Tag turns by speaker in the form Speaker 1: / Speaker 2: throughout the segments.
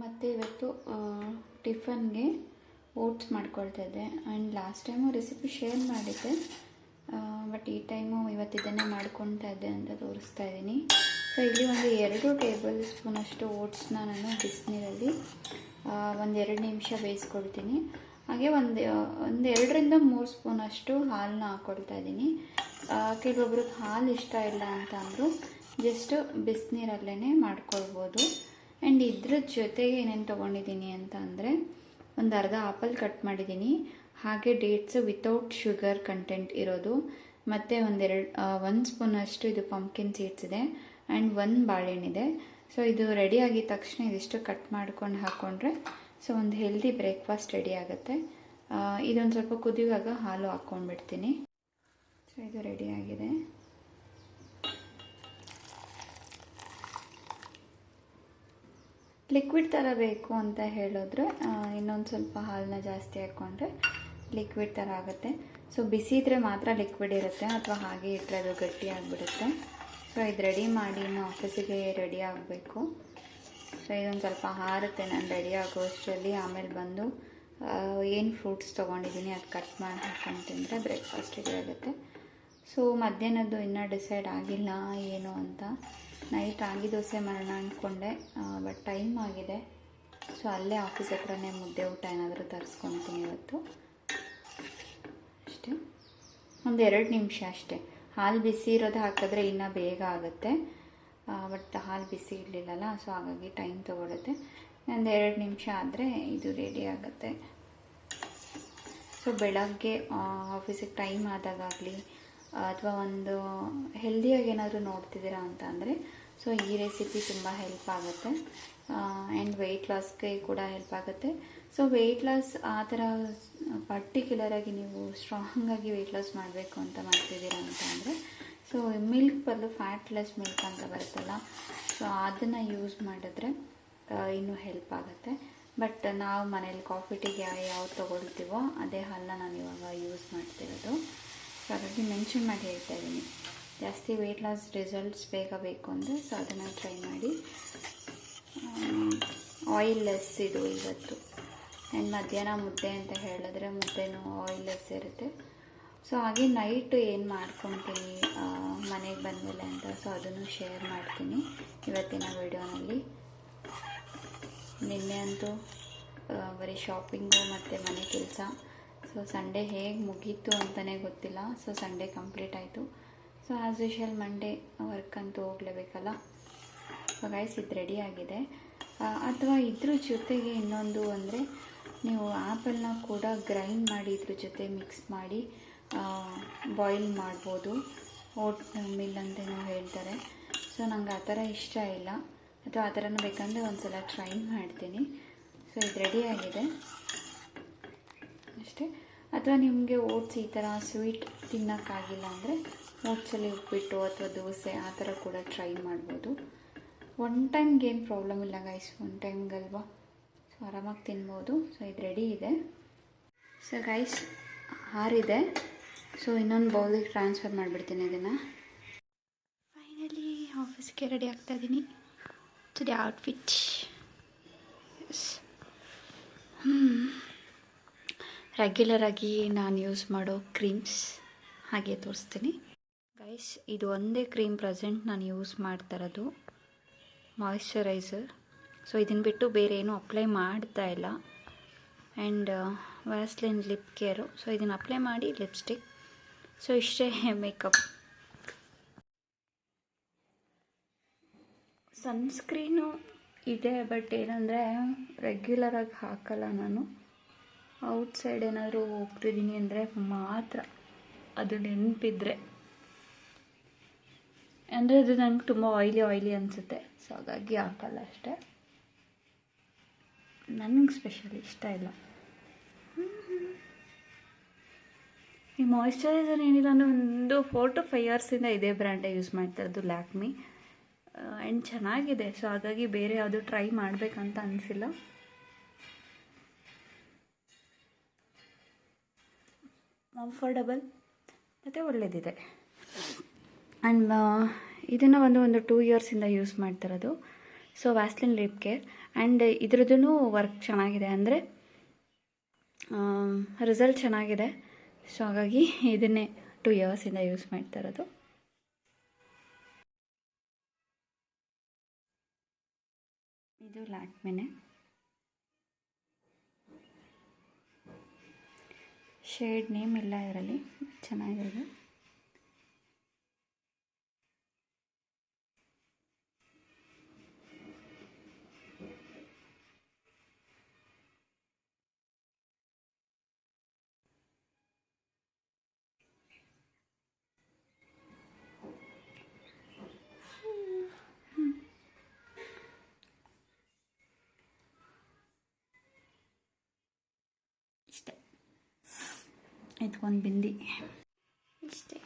Speaker 1: ಮತ್ತು ಇವತ್ತು ಟಿಫನ್ಗೆ ಓಟ್ಸ್ ಮಾಡ್ಕೊಳ್ತಾ ಇದ್ದೆ. And last time recipe share ಮಾಡಿದ್ದೆ, ಬಟ್ ಈ ಟೈಮು ಇವತ್ತು ಇದನ್ನೇ ಮಾಡ್ಕೊಳ್ತಾ ಇದ್ದೆ ಅಂತ ತೋರಿಸ್ತಾ ಇದ್ದೀನಿ. ಸೊ ಇಲ್ಲಿ ಒಂದು 2 ಟೇಬಲ್ ಸ್ಪೂನಷ್ಟು ಓಟ್ಸ್ನ ನಾನು ಬಿಸಿನೀರಲ್ಲಿ 1-2 ನಿಮಿಷ ಬೇಯಿಸ್ಕೊಳ್ತೀನಿ. ಹಾಗೆ ಒಂದು 2ರಿಂದ 3 ಸ್ಪೂನಷ್ಟು ಹಾಲನ್ನ ಹಾಕ್ಕೊಳ್ತಾ ಇದ್ದೀನಿ. ಕೆಲವೊಬ್ರಿಗೆ ಹಾಲು ಇಷ್ಟ ಇಲ್ಲ ಅಂತ ಅಂದರು ಜಸ್ಟ್ ಬಿಸಿನೀರಲ್ಲೇ ಮಾಡ್ಕೊಳ್ಬೋದು. ಆ್ಯಂಡ್ ಇದ್ರ ಜೊತೆಗೆ ಏನೇನು ತೊಗೊಂಡಿದ್ದೀನಿ ಅಂತ ಅಂದರೆ ಒಂದು ಅರ್ಧ ಆಪಲ್ ಕಟ್ ಮಾಡಿದ್ದೀನಿ, ಹಾಗೆ ಡೇಟ್ಸು ವಿತೌಟ್ ಶುಗರ್ ಕಂಟೆಂಟ್ ಇರೋದು, ಮತ್ತು 1 ಸ್ಪೂನಷ್ಟು ಇದು ಪಂಪ್ಕಿನ್ ಸೀಡ್ಸ್ ಇದೆ, ಆ್ಯಂಡ್ 1 ಬಾಳೆಹಣ್ಣಿದೆ. ಸೊ ಇದು ರೆಡಿ ಆಗಿದ ತಕ್ಷಣ ಇದಿಷ್ಟು ಕಟ್ ಮಾಡ್ಕೊಂಡು ಹಾಕ್ಕೊಂಡ್ರೆ ಸೊ ಒಂದು ಹೆಲ್ದಿ ಬ್ರೇಕ್ಫಾಸ್ಟ್ ರೆಡಿ ಆಗುತ್ತೆ. ಇದೊಂದು ಸ್ವಲ್ಪ ಕುದಿಯುವಾಗ ಹಾಲು ಹಾಕ್ಕೊಂಡ್ಬಿಡ್ತೀನಿ. ಸೊ ಇದು ರೆಡಿಯಾಗಿದೆ. ಲಿಕ್ವಿಡ್ ಥರ ಬೇಕು ಅಂತ ಹೇಳಿದ್ರೆ ಇನ್ನೊಂದು ಸ್ವಲ್ಪ ಹಾಲನ್ನ ಜಾಸ್ತಿ ಹಾಕ್ಕೊಂಡ್ರೆ ಲಿಕ್ವಿಡ್ ಥರ ಆಗುತ್ತೆ. ಸೊ ಬಿಸಿ ಇದ್ದರೆ ಮಾತ್ರ ಲಿಕ್ವಿಡ್ ಇರುತ್ತೆ, ಅಥವಾ ಹಾಗೆ ಇಟ್ಟರೆ ಅದು ಗಟ್ಟಿ ಆಗಿಬಿಡುತ್ತೆ. ಸೊ ಇದು ರೆಡಿ ಮಾಡಿ ಇನ್ನು ಆಫೀಸಿಗೆ ರೆಡಿ ಆಗಬೇಕು. ಸೊ ಇದೊಂದು ಸ್ವಲ್ಪ ಹಾರುತ್ತೆ ನಾನು ರೆಡಿ ಆಗೋಷ್ಟರಲ್ಲಿ. ಆಮೇಲೆ ಬಂದು ಏನು ಫ್ರೂಟ್ಸ್ ತೊಗೊಂಡಿದ್ದೀನಿ ಅದು ಕಟ್ ಮಾಡಿ ಹಾಕೊಂಡು ತಿಂದರೆ ಬ್ರೇಕ್ಫಾಸ್ಟ್ ರೆಡಿ ಆಗುತ್ತೆ. ಸೊ ಮಧ್ಯಾಹ್ನದ್ದು ಇನ್ನೂ ಡಿಸೈಡ್ ಆಗಿಲ್ಲ ಏನು ಅಂತ. ನೈಟ್ ರಾಗಿ ದೋಸೆ ಮಾಡೋಣ ಅಂದ್ಕೊಂಡೆ, ಬಟ್ ಟೈಮ್ ಆಗಿದೆ. ಸೊ ಅಲ್ಲೇ ಆಫೀಸ್ ಹತ್ರನೇ ಮುದ್ದೆ ಊಟ ಏನಾದರೂ ತರಿಸ್ಕೊತೀನಿ ಇವತ್ತು. ಅಷ್ಟೇ, ಒಂದು 2 ನಿಮಿಷ ಅಷ್ಟೇ. ಹಾಲು ಬಿಸಿ ಇರೋದು ಹಾಕಿದ್ರೆ ಇನ್ನೂ ಬೇಗ ಆಗುತ್ತೆ, ಬಟ್ ಹಾಲು ಬಿಸಿ ಇರಲಿಲ್ಲಲ್ಲ, ಸೊ ಹಾಗಾಗಿ ಟೈಮ್ ತೊಗೊಳುತ್ತೆ. ಒಂದು 2 ನಿಮಿಷ ಆದರೆ ಇದು ರೆಡಿ ಆಗುತ್ತೆ. ಸೊ ಬೆಳಗ್ಗೆ ಆಫೀಸಿಗೆ ಟೈಮ್ ಆದಾಗಲಿ ಅಥವಾ ಒಂದು ಹೆಲ್ದಿಯಾಗಿ ಏನಾದರೂ ನೋಡ್ತಿದ್ದೀರಾ ಅಂತ ಅಂದರೆ ಸೊ ಈ ರೆಸಿಪಿ ತುಂಬ ಹೆಲ್ಪ್ ಆಗುತ್ತೆ. ಆ್ಯಂಡ್ ವೆಯ್ಟ್ ಲಾಸ್ಗೆ ಕೂಡ ಹೆಲ್ಪ್ ಆಗುತ್ತೆ. ಸೊ ವೆಯ್ಟ್ ಲಾಸ್ ಆ ಥರ ಪರ್ಟಿಕ್ಯುಲರಾಗಿ ನೀವು ಸ್ಟ್ರಾಂಗಾಗಿ ವೆಯ್ಟ್ ಲಾಸ್ ಮಾಡಬೇಕು ಅಂತ ಮಾಡ್ತಿದ್ದೀರಾ ಅಂತ ಅಂದರೆ ಸೊ ಮಿಲ್ಕ್ ಬದಲು ಫ್ಯಾಟ್ಲೆಸ್ ಮಿಲ್ಕ್ ಅಂತ ಬರುತ್ತಲ್ಲ, ಸೊ ಅದನ್ನು ಯೂಸ್ ಮಾಡಿದ್ರೆ ಇನ್ನೂ ಹೆಲ್ಪ್ ಆಗುತ್ತೆ. ಬಟ್ ನಾವು ಮನೇಲಿ ಕಾಫಿ ಟೀಗೆ ಯಾವ್ದು ತೊಗೊಳ್ತೀವೋ ಅದೇ ಹಾಲನ್ನ ನಾನು ಇವಾಗ ಯೂಸ್ ಮಾಡ್ತಿರೋದು. ಸೊ ಹಾಗಾಗಿ ಮೆನ್ಷನ್ ಮಾಡಿ ಹೇಳ್ತಾ ಇದ್ದೀನಿ. ಜಾಸ್ತಿ ವೆಯ್ಟ್ ಲಾಸ್ ರಿಸಲ್ಟ್ಸ್ ಬೇಗ ಬೇಕು ಅಂದರೆ ಸೊ ಅದನ್ನು ಟ್ರೈ ಮಾಡಿ. ಆಯಿಲ್ ಲೆಸ್ ಇದು ಇವತ್ತು. ಆ್ಯಂಡ್ ಮಧ್ಯಾಹ್ನ ಮುದ್ದೆ ಅಂತ ಹೇಳಿದ್ರೆ ಮುದ್ದೆನೂ ಆಯಿಲ್ ಲೆಸ್ ಇರುತ್ತೆ. ಸೊ ಹಾಗೆ ನೈಟ್ ಏನು ಮಾಡ್ಕೊತೀನಿ ಮನೆಗೆ ಬಂದಮೇಲೆ ಅಂತ ಸೊ ಅದನ್ನು ಶೇರ್ ಮಾಡ್ತೀನಿ ಇವತ್ತಿನ ವಿಡಿಯೋನಲ್ಲಿ. ನಿನ್ನೆ ಅಂತೂ ಬರೀ ಶಾಪಿಂಗು ಮತ್ತು ಮನೆ ಕೆಲಸ. ಸೊ ಸಂಡೇ ಹೇಗೆ ಮುಗೀತು ಅಂತಲೇ ಗೊತ್ತಿಲ್ಲ. ಸೊ ಸಂಡೇ ಕಂಪ್ಲೀಟ್ ಆಯಿತು. So as usual Monday work ಅಂತೂ ಹೋಗಲೇಬೇಕಲ್ಲ. ಸೊ ಗೈಸ್ ಇದು ರೆಡಿ ಆಗಿದೆ. ಅಥವಾ ಇದ್ರ ಜೊತೆಗೆ ಇನ್ನೊಂದು ಅಂದರೆ ನೀವು ಆ್ಯಪಲ್ನ ಕೂಡ ಗ್ರೈಂಡ್ ಮಾಡಿ ಇದ್ರ ಜೊತೆ ಮಿಕ್ಸ್ ಮಾಡಿ ಬಾಯ್ಲ್ ಮಾಡ್ಬೋದು. ಓಟ್ ಮಿಲ್ ಅಂತೇನೋ ಹೇಳ್ತಾರೆ. ಸೊ ನಂಗೆ ಆ ಥರ ಇಷ್ಟ ಇಲ್ಲ, ಅಥವಾ ಆ ಥರನೂ ಬೇಕಂದರೆ ಒಂದು ಸಲ ಟ್ರೈ ಮಾಡ್ತೀನಿ. ಸೊ ಇದು ರೆಡಿ ಆಗಿದೆ ಅಷ್ಟೇ. ಅಥವಾ ನಿಮಗೆ ಓಟ್ಸ್ ಈ ಥರ ಸ್ವೀಟ್ ತಿನ್ನೋಕ್ಕಾಗಿಲ್ಲ ಅಂದರೆ ಓಟ್ಸಲ್ಲಿ ಉಪ್ಪಿಟ್ಟು ಅಥವಾ ದೋಸೆ ಆ ಥರ ಕೂಡ ಟ್ರೈ ಮಾಡ್ಬೋದು. ಒನ್ ಟೈಮ್ಗೆ ಏನು ಪ್ರಾಬ್ಲಮ್ ಇಲ್ಲ ಗೈಸ್, ಒನ್ ಟೈಮ್ಗಲ್ವಾ, ಸೊ ಆರಾಮಾಗಿ ತಿನ್ಬೋದು. ಸೊ ಇದು ರೆಡಿ ಇದೆ. So guys ಆರಿದೆ. ಸೊ ಇನ್ನೊಂದು ಬೌಲಿಗೆ ಟ್ರಾನ್ಸ್ಫರ್ ಮಾಡಿಬಿಡ್ತೀನಿ ಇದನ್ನು. ಫೈನಲಿ ಆಫೀಸ್ಗೆ ರೆಡಿ ಆಗ್ತಾಯಿದ್ದೀನಿ. ಟುಡೇ ಔಟ್ಫಿಟ್ ರೆಗ್ಯುಲರಾಗಿ ನಾನು ಯೂಸ್ ಮಾಡೋ ಕ್ರೀಮ್ಸ್ ಹಾಗೆ ತೋರಿಸ್ತೀನಿ ಗೈಸ್. ಇದು ಒಂದೇ ಕ್ರೀಮ್ ಪ್ರೆಸೆಂಟ್ ನಾನು ಯೂಸ್ ಮಾಡ್ತಾ ಇರೋದು, ಮಾಯಿಶ್ಚರೈಸರ್. ಸೊ ಇದನ್ನು ಬಿಟ್ಟು ಬೇರೆ ಏನೂ ಅಪ್ಲೈ ಮಾಡ್ತಾ ಇಲ್ಲ. And Vaseline lip care. So ಇದನ್ನು ಅಪ್ಲೈ ಮಾಡಿ ಲಿಪ್ಸ್ಟಿಕ್. ಸೊ ಇಷ್ಟೇ ಮೇಕಪ್. ಸನ್ಸ್ಕ್ರೀನು ಇದೆ, ಬಟ್ ಏನಂದರೆ ರೆಗ್ಯುಲರಾಗಿ ಹಾಕಲ್ಲ ನಾನು. ಔಟ್ಸೈಡ್ ಏನಾದರೂ ಹೋಗ್ತಿದ್ದೀನಿ ಅಂದರೆ ಮಾತ್ರ ಅದು ನೆನಪಿದ್ರೆ. ಅಂದರೆ ಅದು ನಂಗೆ ತುಂಬ ಆಯಿಲಿ ಅನಿಸುತ್ತೆ, ಸೊ ಹಾಗಾಗಿ ಹಾಕಲ್ಲ ಅಷ್ಟೇ. ನನಗೆ ಸ್ಪೆಷಲಿ ಇಷ್ಟ ಇಲ್ಲ. ಈ ಮಾಯಿಶ್ಚರೈಸರ್ ಏನಿಲ್ಲ ಅಂದರೆ ಒಂದು 4 to 5 ಇಯರ್ಸಿಂದ ಇದೇ ಬ್ರ್ಯಾಂಡೇ ಯೂಸ್ ಮಾಡ್ತಾ ಇರೋದು, ಲ್ಯಾಕ್ಮಿ. ಆ್ಯಂಡ್ ಚೆನ್ನಾಗಿದೆ. ಸೊ ಹಾಗಾಗಿ ಬೇರೆ ಯಾವುದು ಟ್ರೈ ಮಾಡಬೇಕಂತ ಅನಿಸಿಲ್ಲ. ಕಂಫರ್ಟಬಲ್ ಮತ್ತು ಒಳ್ಳೆಯದಿದೆ. ಆ್ಯಂಡ್ ಇದನ್ನು ಒಂದು 2 ಇಯರ್ಸಿಂದ ಯೂಸ್ ಮಾಡ್ತಿರೋದು. So Vaseline lip care and ಇದ್ರದ್ದು ವರ್ಕ್ ಚೆನ್ನಾಗಿದೆ, ಅಂದರೆ ರಿಸಲ್ಟ್ ಚೆನ್ನಾಗಿದೆ. ಸೊ ಹಾಗಾಗಿ ಇದನ್ನೇ 2 ಇಯರ್ಸಿಂದ ಯೂಸ್ ಮಾಡ್ತಾ ಇರೋದು. ಇದು ಲ್ಯಾಕ್ಮೆನೆ, ಶೇಡ್ ನೇಮ್ ಇಲ್ಲ ಇದರಲ್ಲಿ, ಚೆನ್ನಾಗಿದೆ. ಇಷ್ಟೇ, ಇದಕ್ಕೊಂದು ಬಿಂದಿ ಇಷ್ಟೇ.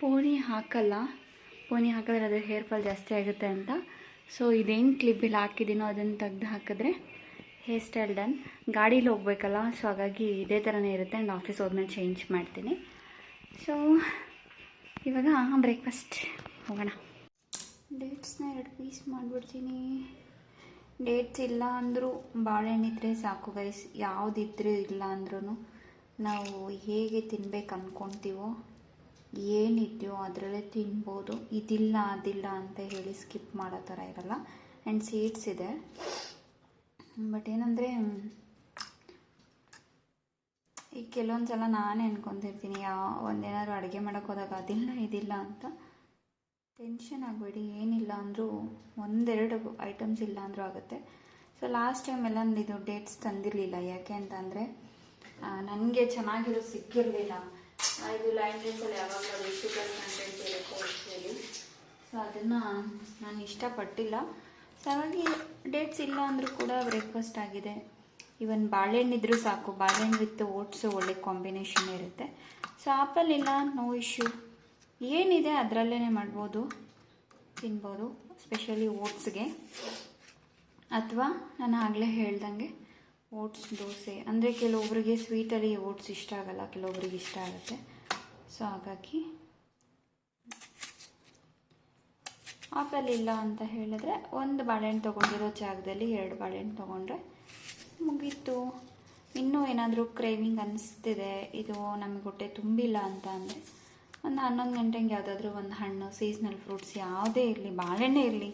Speaker 1: ಪೋನಿ ಹಾಕಿದ್ರೆ ಅದ್ರ ಹೇರ್ ಫಾಲ್ ಜಾಸ್ತಿ ಆಗುತ್ತೆ ಅಂತ. ಸೊ ಇದೇನು ಕ್ಲಿಪ್ಪಿಲ್ಲಿ ಹಾಕಿದ್ದೀನೋ ಅದನ್ನು ತೆಗ್ದು ಹಾಕಿದ್ರೆ ಹೇರ್ ಸ್ಟೈಲ್ ಡನ್. ಗಾಡೀಲಿ ಹೋಗ್ಬೇಕಲ್ಲ, ಸೊ ಹಾಗಾಗಿ ಇದೇ ಥರನೇ ಇರುತ್ತೆ. ಆ್ಯಂಡ್ ಆಫೀಸ್ ಹೋದ್ಮೇಲೆ ಚೇಂಜ್ ಮಾಡ್ತೀನಿ. ಸೊ ಇವಾಗ ಬ್ರೇಕ್ಫಾಸ್ಟ್ ಹೋಗೋಣ. ಡೇಟ್ಸ್ನ 2 ಪೀಸ್ ಮಾಡಿಬಿಡ್ತೀನಿ. ಡೇಟ್ಸ್ ಇಲ್ಲ ಅಂದರೂ ಬಾಳೆಹಣ್ಣಿದ್ರೆ ಸಾಕು ಗೈಸ್. ಯಾವುದಿದ್ರೂ ಇಲ್ಲ ಅಂದ್ರೂ ನಾವು ಹೇಗೆ ತಿನ್ಬೇಕು ಅಂದ್ಕೊತೀವೋ, ಏನಿದೆಯೋ ಅದರಲ್ಲೇ ತಿನ್ಬೋದು. ಇದಿಲ್ಲ ಅದಿಲ್ಲ ಅಂತ ಹೇಳಿ ಸ್ಕಿಪ್ ಮಾಡೋ ಥರ ಇರಲ್ಲ. ಆ್ಯಂಡ್ ಸೀಡ್ಸ್ ಇದೆ, ಬಟ್ ಏನಂದರೆ ಈಗ ಕೆಲವೊಂದು ಸಲ ನಾನೇ ಅನ್ಕೊತಿರ್ತೀನಿ, ಒಂದೇನಾದ್ರು ಅಡುಗೆ ಮಾಡೋಕ್ಕೆ ಹೋದಾಗ ಅದಿಲ್ಲ ಇದಿಲ್ಲ ಅಂತ. ಟೆನ್ಷನ್ ಆಗಬೇಡಿ, ಏನಿಲ್ಲ ಅಂದರೂ 1-2 ಐಟಮ್ಸ್ ಇಲ್ಲ ಅಂದರೂ ಆಗುತ್ತೆ. ಸೊ ಲಾಸ್ಟ್ ಟೈಮ್ ಎಲ್ಲ ಇದು ಡೇಟ್ಸ್ ತಂದಿರಲಿಲ್ಲ. ಯಾಕೆ ಅಂತಂದರೆ ನನಗೆ ಚೆನ್ನಾಗಿರೋ ಸಿಕ್ಕಿರಲಿಲ್ಲ. ಇದು ಲೈನ್ ಡೇಟ್ಸಲ್ಲಿ ಯಾವಾಗಲೂ ಅದು ಶುಗರ್ ಕಂಟೆಂಟ್ ಇರುತ್ತೆ ಆ್ಯಕ್ಚುಲಿ. ಸೊ ಅದನ್ನು ನಾನು ಇಷ್ಟಪಟ್ಟಿಲ್ಲ. ಸೊ ಹಾಗಾಗಿ ಡೇಟ್ಸ್ ಇಲ್ಲ ಅಂದರೂ ಕೂಡ ಬ್ರೇಕ್ಫಾಸ್ಟ್ ಆಗಿದೆ. ಇವನ್ ಬಾಳೆಹಣ್ಣಿದ್ರೂ ಸಾಕು, ಬಾಳೆಹಣ್ಣು ವಿತ್ ಓಟ್ಸು ಒಳ್ಳೆ ಕಾಂಬಿನೇಷನ್ ಇರುತ್ತೆ. ಸೊ ಆಪಲ್ ಇಲ್ಲ, ನೋ ಇಶ್ಯೂ, ಏನಿದೆ ಅದರಲ್ಲೇ ಮಾಡ್ಬೋದು, ತಿನ್ಬೋದು. ಸ್ಪೆಷಲಿ ಓಟ್ಸ್ಗೆ, ಅಥವಾ ನಾನು ಆಗಲೇ ಹೇಳ್ದಂಗೆ ಓಟ್ಸ್ ದೋಸೆ. ಅಂದರೆ ಕೆಲವೊಬ್ಬರಿಗೆ ಸ್ವೀಟಲ್ಲಿ ಓಟ್ಸ್ ಇಷ್ಟ ಆಗಲ್ಲ, ಕೆಲವೊಬ್ರಿಗೆ ಇಷ್ಟ ಆಗುತ್ತೆ. ಸೊ ಹಾಗಾಗಿ ಆಪಲ್ ಇಲ್ಲ ಅಂತ ಹೇಳಿದ್ರೆ 1 ಬಾಳೆಹಣ್ಣು ತೊಗೊಂಡಿರೋ ಜಾಗದಲ್ಲಿ 2 ಬಾಳೆಹಣ್ಣು ತೊಗೊಂಡ್ರೆ ಮುಗೀತು. ಇನ್ನೂ ಏನಾದರೂ ಕ್ರೇವಿಂಗ್ ಅನಿಸ್ತಿದೆ, ಇದು ನಮಗೆ ಹೊಟ್ಟೆ ತುಂಬಿಲ್ಲ ಅಂತ ಅಂದರೆ ಒಂದು 11 ಗಂಟೆಗೆ ಯಾವುದಾದ್ರೂ ಒಂದು ಹಣ್ಣು, ಸೀಸ್ನಲ್ ಫ್ರೂಟ್ಸ್ ಯಾವುದೇ ಇರಲಿ, ಬಾಳೆಹಣ್ಣೆ ಇರಲಿ,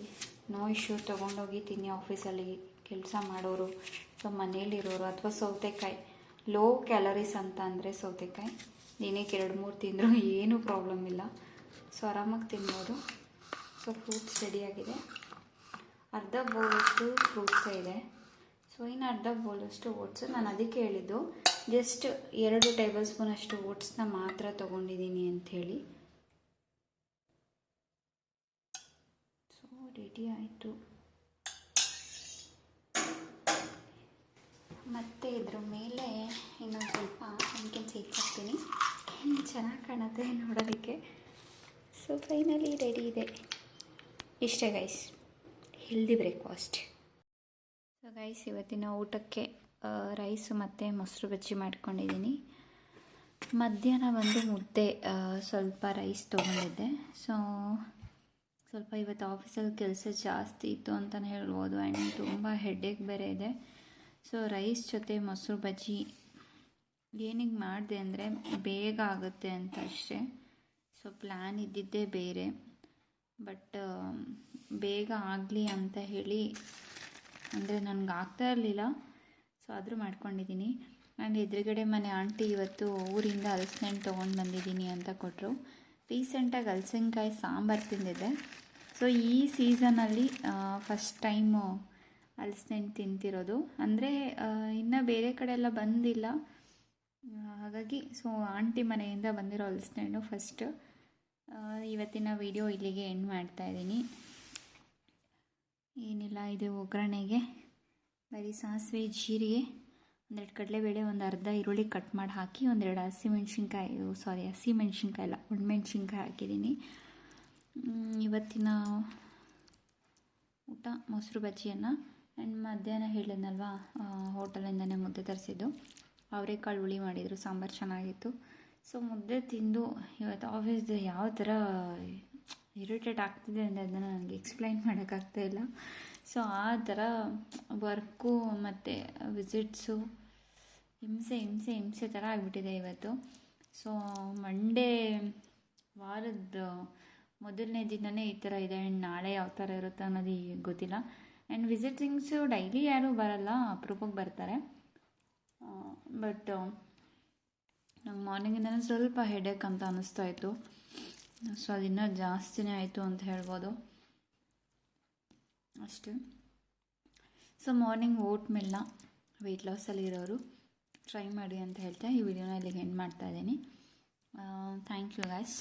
Speaker 1: ನೋ ಇಶ್ಯೂ, ತೊಗೊಂಡೋಗಿ ತಿನ್ನಿ. ಆಫೀಸಲ್ಲಿ ಕೆಲಸ ಮಾಡೋರು, ಸೊ ಮನೇಲಿರೋರು, ಅಥವಾ ಸೌತೆಕಾಯಿ ಲೋ ಕ್ಯಾಲರೀಸ್ ಅಂತ ಅಂದರೆ ಸೌತೆಕಾಯಿ ದಿನಕ್ಕೆ 2-3 ತಿಂದರೂ ಏನೂ ಪ್ರಾಬ್ಲಮ್ ಇಲ್ಲ. ಸೊ ಆರಾಮಾಗಿ ತಿನ್ಬೋದು. ಸೊ ಫ್ರೂಟ್ಸ್ ರೆಡಿಯಾಗಿದೆ. ಅರ್ಧ ಬೌಲಷ್ಟು ಫ್ರೂಟ್ಸೇ ಇದೆ. ಸೊ ಇನ್ನು ಅರ್ಧ ಬೌಲಷ್ಟು ಓಟ್ಸು. ನಾನು ಅದಕ್ಕೆ ಹೇಳಿದ್ದು ಜಸ್ಟ್ 2 ಟೇಬಲ್ ಸ್ಪೂನಷ್ಟು ಓಟ್ಸ್ನ ಮಾತ್ರ ತೊಗೊಂಡಿದ್ದೀನಿ ಅಂಥೇಳಿ. ಸೊ ರೆಡಿ ಆಯಿತು. ಮತ್ತು ಇದ್ರ ಮೇಲೆ ಇನ್ನೊಂದು ಸ್ವಲ್ಪ ಅನ್ಕೆನ್ಸಿ ಇಟ್ಟಾಕ್ತೀನಿ, ಚೆನ್ನಾಗಿ ಕಾಣುತ್ತೆ ನೋಡೋದಕ್ಕೆ. ಸೊ ಫೈನಲಿ ರೆಡಿ ಇದೆ. ಇಷ್ಟೇ guys, healthy breakfast. So guys, ಇವತ್ತಿನ ಊಟಕ್ಕೆ ರೈಸು ಮತ್ತು ಮೊಸರು ಬಜ್ಜಿ ಮಾಡ್ಕೊಂಡಿದ್ದೀನಿ. ಮಧ್ಯಾಹ್ನ ಒಂದು ಮುದ್ದೆ, ಸ್ವಲ್ಪ ರೈಸ್ ತೊಗೊಂಡಿದ್ದೆ. ಸೊ ಸ್ವಲ್ಪ ಇವತ್ತು ಆಫೀಸಲ್ಲಿ ಕೆಲಸ ಜಾಸ್ತಿ ಇತ್ತು ಅಂತಲೇ ಹೇಳ್ಬೋದು. ಆ್ಯಂಡ್ ತುಂಬ ಹೆಡ್ಡೇಕ್ ಬೇರೆ ಇದೆ. ಸೊ ರೈಸ್ ಜೊತೆ ಮೊಸರು ಬಜ್ಜಿ ಏನಿಗೆ ಮಾಡಿದೆ ಅಂದರೆ ಬೇಗ ಆಗುತ್ತೆ ಅಂತ ಅಷ್ಟೇ. ಸೊ ಪ್ಲ್ಯಾನ್ ಇದ್ದಿದ್ದೇ ಬೇರೆ, ಬಟ್ ಬೇಗ ಆಗಲಿ ಅಂತ ಹೇಳಿ, ಅಂದರೆ ನನಗೆ ಆಗ್ತಾ ಇರಲಿಲ್ಲ. ಸೊ ಆದರೂ ಮಾಡ್ಕೊಂಡಿದ್ದೀನಿ. ಆ್ಯಂಡ್ ಎದುರುಗಡೆ ಮನೆ ಆಂಟಿ ಇವತ್ತು ಊರಿಂದ ಹಲಸಿನಣ್ಣು ತೊಗೊಂಡು ಬಂದಿದ್ದೀನಿ ಅಂತ ಕೊಟ್ಟರು. ರೀಸೆಂಟಾಗಿ ಹಲಸಿನಕಾಯಿ ಸಾಂಬಾರು ತಿಂದಿದ್ದೆ. ಸೊ ಈ ಸೀಸನಲ್ಲಿ ಫಸ್ಟ್ ಟೈಮು ಹಲಸಿನಣ್ಣು ತಿಂತಿರೋದು. ಅಂದರೆ ಇನ್ನು ಬೇರೆ ಕಡೆ ಎಲ್ಲ ಬಂದಿಲ್ಲ, ಹಾಗಾಗಿ ಸೊ ಆಂಟಿ ಮನೆಯಿಂದ ಬಂದಿರೋ ಹಲಸಿನಣ್ಣು ಫಸ್ಟ್. ಇವತ್ತಿನ ವಿಡಿಯೋ ಇಲ್ಲಿಗೆ ಎಂಡ್ ಮಾಡ್ತಾಯಿದ್ದೀನಿ. ಏನಿಲ್ಲ, ಇದು ಒಗ್ಗರಣೆಗೆ ಬರೀ ಸಾಸಿವೆ, ಜೀರಿಗೆ, 1-2 ಕಡಲೆಬೇಳೆ, ಒಂದು ಅರ್ಧ ಈರುಳ್ಳಿ ಕಟ್ ಮಾಡಿ ಹಾಕಿ, 1-2 ಹಸಿಮೆಣ್ಸಿನ್ಕಾಯಿ ಅಲ್ಲ, ಒಣಮೆಣ್ಸಿನ್ಕಾಯಿ ಹಾಕಿದ್ದೀನಿ. ಇವತ್ತಿನ ಊಟ ಮೊಸರು ಬಜ್ಜಿಯನ್ನು. ಆ್ಯಂಡ್ ಮಧ್ಯಾಹ್ನ ಹೇಳಿದ್ನಲ್ವ, ಹೋಟೆಲಿಂದನೇ ಮುದ್ದೆ ತರಿಸಿದ್ದು, ಅವರೆಕಾಳು ಹುಳಿ ಮಾಡಿದರು, ಸಾಂಬಾರು ಚೆನ್ನಾಗಿತ್ತು. ಸೊ ಮುದ್ದೆ ತಿಂದು ಇವತ್ತು ಆಫೀಸ್ದು ಯಾವ ಥರ ಇರಿಟೇಟ್ ಆಗ್ತಿದೆ ಅಂದರೆ ಅದನ್ನು ನನಗೆ ಎಕ್ಸ್ಪ್ಲೈನ್ ಮಾಡೋಕ್ಕಾಗ್ತಾ ಇಲ್ಲ. ಸೊ ಆ ಥರ ವರ್ಕು ಮತ್ತು ವಿಸಿಟ್ಸು ಹಿಂಸೆ ಥರ ಆಗಿಬಿಟ್ಟಿದೆ ಇವತ್ತು. ಸೊ ಮಂಡೇ ವಾರದ ಮೊದಲನೇ ದಿನವೇ ಈ ಥರ ಇದೆ. ಆ್ಯಂಡ್ ನಾಳೆ ಯಾವ ಥರ ಇರುತ್ತೆ ಅನ್ನೋದು ಗೊತ್ತಿಲ್ಲ. ಆ್ಯಂಡ್ ವಿಸಿಟಿಂಗ್ಸು ಡೈಲಿ ಯಾರೂ ಬರಲ್ಲ, ಅಪರೂಪಕ್ಕೆ ಬರ್ತಾರೆ. ಬಟ್ ನಂಗೆ ಮಾರ್ನಿಂಗಿಂದನೇ ಸ್ವಲ್ಪ ಹೆಡೇಕ್ ಅಂತ ಅನ್ನಿಸ್ತಾ ಇತ್ತು. ಸೊ ಅದಿನ್ನೂ ಜಾಸ್ತಿನೇ ಆಯಿತು ಅಂತ ಹೇಳ್ಬೋದು ಅಷ್ಟೇ. ಸೊ ಮಾರ್ನಿಂಗ್ ಓಟ್ ಮಿಲ್ನ ವೆಯ್ಟ್ ಲಾಸಲ್ಲಿ ಇರೋರು ಟ್ರೈ ಮಾಡಿ ಅಂತ ಹೇಳ್ತಾ ಈ ವಿಡಿಯೋನ ಇಲ್ಲಿಗೆ ಎಂಡ್ ಮಾಡ್ತಾ ಇದ್ದೀನಿ. Thank you guys.